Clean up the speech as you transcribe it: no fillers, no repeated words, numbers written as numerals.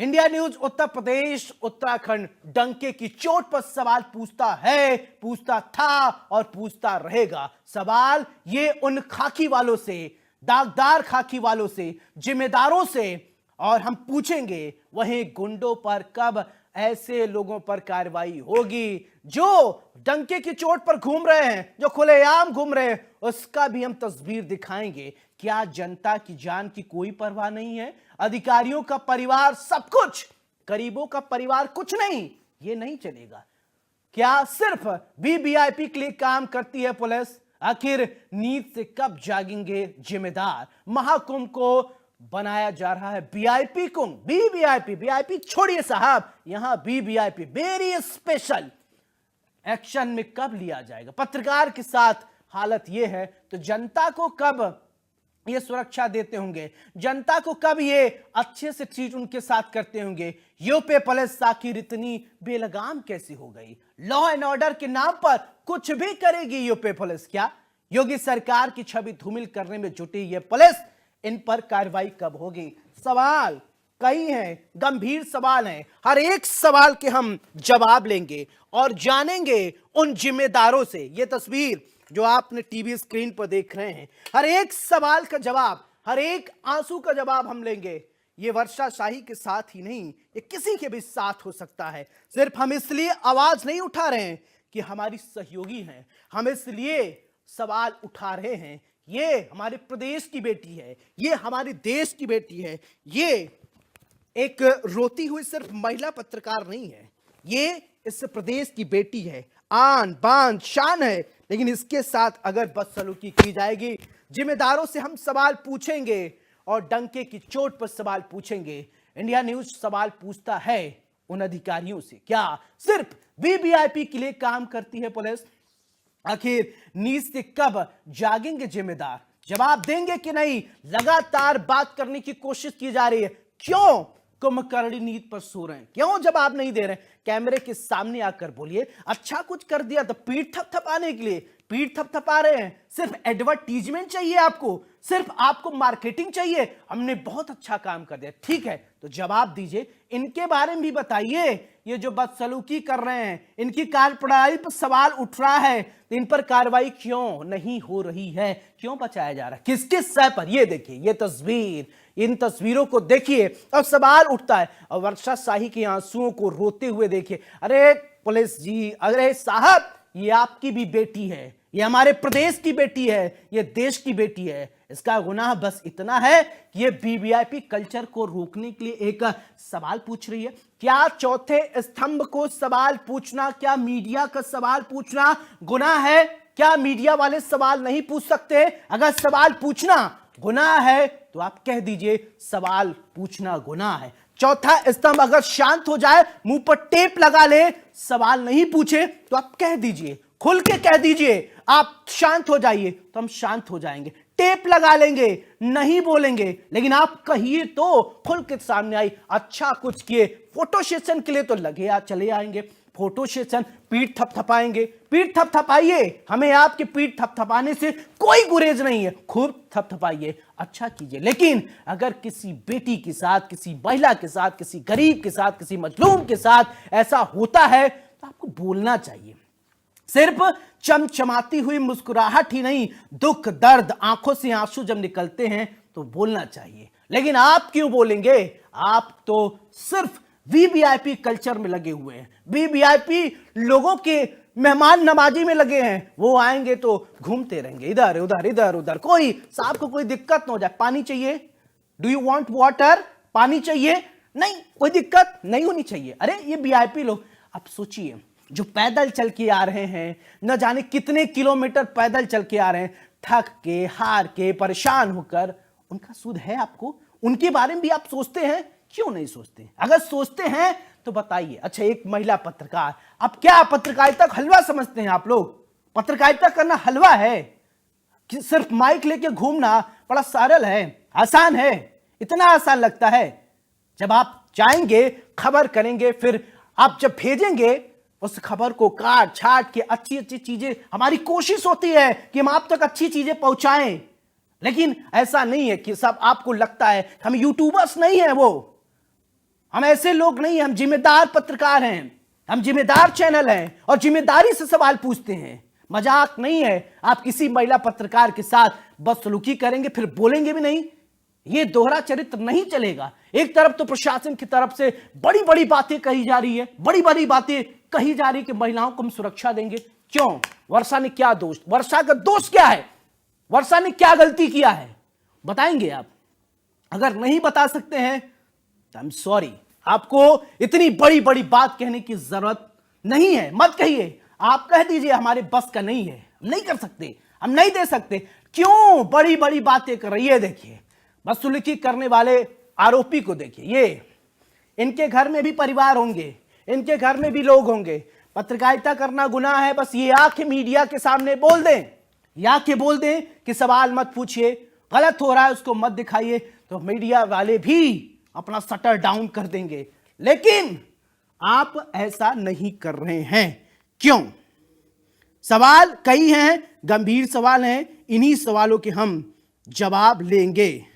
India news Uttar Pradesh Uttarakhand डंके की चोट पर सवाल पूछता है, पूछता था और पूछता रहेगा। सवाल ये उन खाकी वालों से, दागदार खाकी वालों से, जिम्मेदारों से, और हम पूछेंगे वहीं गुंडों पर कब ऐसे लोगों पर कार्रवाई होगी जो डंके की चोट पर घूम रहे हैं, जो खुलेआम घूम रहे हैं। उसका भी हम तस्वीर दिखाएंगे। क्या जनता की जान की कोई परवाह नहीं है? अधिकारियों का परिवार सब कुछ, गरीबों का परिवार कुछ नहीं। ये नहीं चलेगा। क्या सिर्फ वीवीआईपी के लिए काम करती है पुलिस? आखिर नींद से कब जागेंगे जिम्मेदार? महाकुंभ को बनाया जा रहा है वीआईपी कुंभ। वीवीआईपी छोड़िए साहब, यहां वीवीआईपी वेरी स्पेशल एक्शन में कब लिया जाएगा? पत्रकार के साथ हालत यह है तो जनता को कब ये सुरक्षा देते होंगे? जनता को कब ये अच्छे से ट्रीट उनके साथ करते होंगे? यूपी पुलिस आखिर इतनी बेलगाम कैसी हो गई? लॉ एंड ऑर्डर के नाम पर कुछ भी करेगी यूपी पुलिस क्या? योगी सरकार की छवि धूमिल करने में जुटी ये पुलिस, इन पर कार्रवाई कब होगी? सवाल कई हैं, गंभीर सवाल हैं। हर एक सवाल के हम जवाब लेंगे और जानेंगे उन जिम्मेदारों से। ये तस्वीर जो आपने टीवी स्क्रीन पर देख रहे हैं, हर एक सवाल का जवाब, हर एक आंसू का जवाब हम लेंगे। ये वर्षा शाही के साथ ही नहीं, ये किसी के भी साथ हो सकता है। सिर्फ हम इसलिए आवाज नहीं उठा रहे हैं कि हमारी सहयोगी हैं, हम इसलिए सवाल उठा रहे हैं। ये हमारे प्रदेश की बेटी है, ये हमारे देश की बेटी है। ये एक रोती हुई सिर्फ महिला पत्रकार नहीं है, ये इस प्रदेश की बेटी है, आन बान शान है। लेकिन इसके साथ अगर बदसलूकी की जाएगी, जिम्मेदारों से हम सवाल पूछेंगे और डंके की चोट पर सवाल पूछेंगे। इंडिया न्यूज सवाल पूछता है उन अधिकारियों से, क्या सिर्फ वीवीआईपी के लिए काम करती है पुलिस? आखिर नींद से कब जागेंगे जिम्मेदार? जवाब देंगे कि नहीं? लगातार बात करने की कोशिश की जा रही है। क्यों कुंभकर्णी नींद पर सो रहे हैं? क्यों जवाब नहीं दे रहे हैं? कैमरे के सामने आकर बोलिए। अच्छा कुछ कर दिया तो पीठ थपथपाने के लिए पीठ थपथपा रहे हैं। सिर्फ एडवर्टीजमेंट चाहिए आपको, सिर्फ आपको मार्केटिंग चाहिए। हमने बहुत अच्छा काम कर दिया, ठीक है, तो जवाब दीजिए। इनके बारे में भी बताइए। ये जो बदसलूकी कर रहे हैं, इनकी कार्यप्रणाली पर सवाल उठ रहा है, तो इन पर कार्रवाई क्यों नहीं हो रही है? क्यों बचाया जा रहा है? किसके सह पर? ये देखिए, ये तस्वीर, इन तस्वीरों को देखिए और सवाल उठता है। और वर्षा शाही के आंसुओं को रोते हुए देखिए। अरे पुलिस जी, अरे साहब, ये आपकी भी बेटी है, ये हमारे प्रदेश की बेटी है, ये देश की बेटी है। इसका गुनाह बस इतना है कि ये वीवीआईपी कल्चर को रोकने के लिए एक सवाल पूछ रही है। क्या चौथे स्तंभ को सवाल पूछना, क्या मीडिया का सवाल पूछना गुनाह है? क्या मीडिया वाले सवाल नहीं पूछ सकते? अगर सवाल पूछना गुनाह है तो आप कह दीजिए सवाल पूछना गुनाह है। चौथा स्तंभ अगर शांत हो जाए, मुंह पर टेप लगा ले, सवाल नहीं पूछे, तो आप कह दीजिए, खुल के कह दीजिए आप शांत हो जाइए, तो हम शांत हो जाएंगे। टेप लगा लेंगे, नहीं बोलेंगे, लेकिन आप कहिए तो खुल के सामने आई। अच्छा कुछ किए, फोटो सेशन के लिए तो लगे चले आएंगे। फोटो सेशन, पीठ थपथपाएंगे, पीठ थपथपाइए। हमें आपके पीठ थपथपाने से कोई गुरेज नहीं है, खूब थपथपाइए, अच्छा कीजिए। लेकिन अगर किसी बेटी के साथ, किसी महिला के साथ, किसी गरीब के साथ, किसी मजलूम के साथ ऐसा होता है तो आपको बोलना चाहिए। सिर्फ चमचमाती हुई मुस्कुराहट ही नहीं, दुख दर्द, आंखों से आंसू जब निकलते हैं तो बोलना चाहिए। लेकिन आप क्यों बोलेंगे? आप तो सिर्फ वीवीआईपी कल्चर में लगे हुए हैं, वीवीआईपी लोगों के मेहमान नवाजी में लगे हैं। वो आएंगे तो घूमते रहेंगे इधर उधर इधर उधर। कोई साहब को कोई दिक्कत ना हो जाए। पानी चाहिए? Do you want water? पानी चाहिए? नहीं, कोई दिक्कत नहीं होनी चाहिए। अरे ये वीआईपी लोग, आप सोचिए, जो पैदल चल के आ रहे हैं, न जाने कितने किलोमीटर पैदल चल के आ रहे हैं, थक के, हार के, परेशान होकर, उनका सुध है आपको? उनके बारे में भी आप सोचते हैं? क्यों नहीं सोचते? अगर सोचते हैं तो बताइए। अच्छा, एक महिला पत्रकार, अब क्या पत्रकारिता का हलवा समझते हैं आप लोग? पत्रकारिता करना हलवा है कि सिर्फ माइक लेके घूमना बड़ा सरल है, आसान है? इतना आसान लगता है? जब आप जाएंगे, खबर करेंगे, फिर आप जब भेजेंगे उस खबर को काट छाट के अच्छी अच्छी चीजें, हमारी कोशिश होती है कि हम आप तक अच्छी चीजें पहुंचाएं। लेकिन ऐसा नहीं है कि सब आपको लगता है हम यूट्यूबर्स नहीं है। वो हम ऐसे लोग नहीं हैं, हम जिम्मेदार पत्रकार हैं, हम जिम्मेदार चैनल हैं और जिम्मेदारी से सवाल पूछते हैं। मजाक नहीं है। आप किसी महिला पत्रकार के साथ बदसलूकी करेंगे फिर बोलेंगे भी नहीं, ये दोहरा चरित्र नहीं चलेगा। एक तरफ तो प्रशासन की तरफ से बड़ी बड़ी बातें कही जा रही है, बड़ी बड़ी बातें कही जा रही कि महिलाओं को हम सुरक्षा देंगे। क्यों? वर्षा ने क्या दोष, वर्षा का दोष क्या है? वर्षा ने क्या गलती किया है? बताएंगे आप? अगर नहीं बता सकते हैं तो आई एम सॉरी, आपको इतनी बड़ी बड़ी बात कहने की जरूरत नहीं है, मत कहिए। आप कह दीजिए हमारे बस का नहीं है, हम नहीं कर सकते, हम नहीं दे सकते। क्यों बड़ी बड़ी बातें कर रही है? देखिए बदसलूकी करने वाले आरोपी को देखिए, ये इनके घर में भी परिवार होंगे, इनके घर में भी लोग होंगे। पत्रकारिता करना गुनाह है, बस ये आके मीडिया के सामने बोल दें, या के बोल दें कि सवाल मत पूछिए, गलत हो रहा है उसको मत दिखाइए, तो मीडिया वाले भी अपना शटर डाउन कर देंगे। लेकिन आप ऐसा नहीं कर रहे हैं। क्यों? सवाल कई हैं, गंभीर सवाल हैं, इन्हीं सवालों के हम जवाब लेंगे।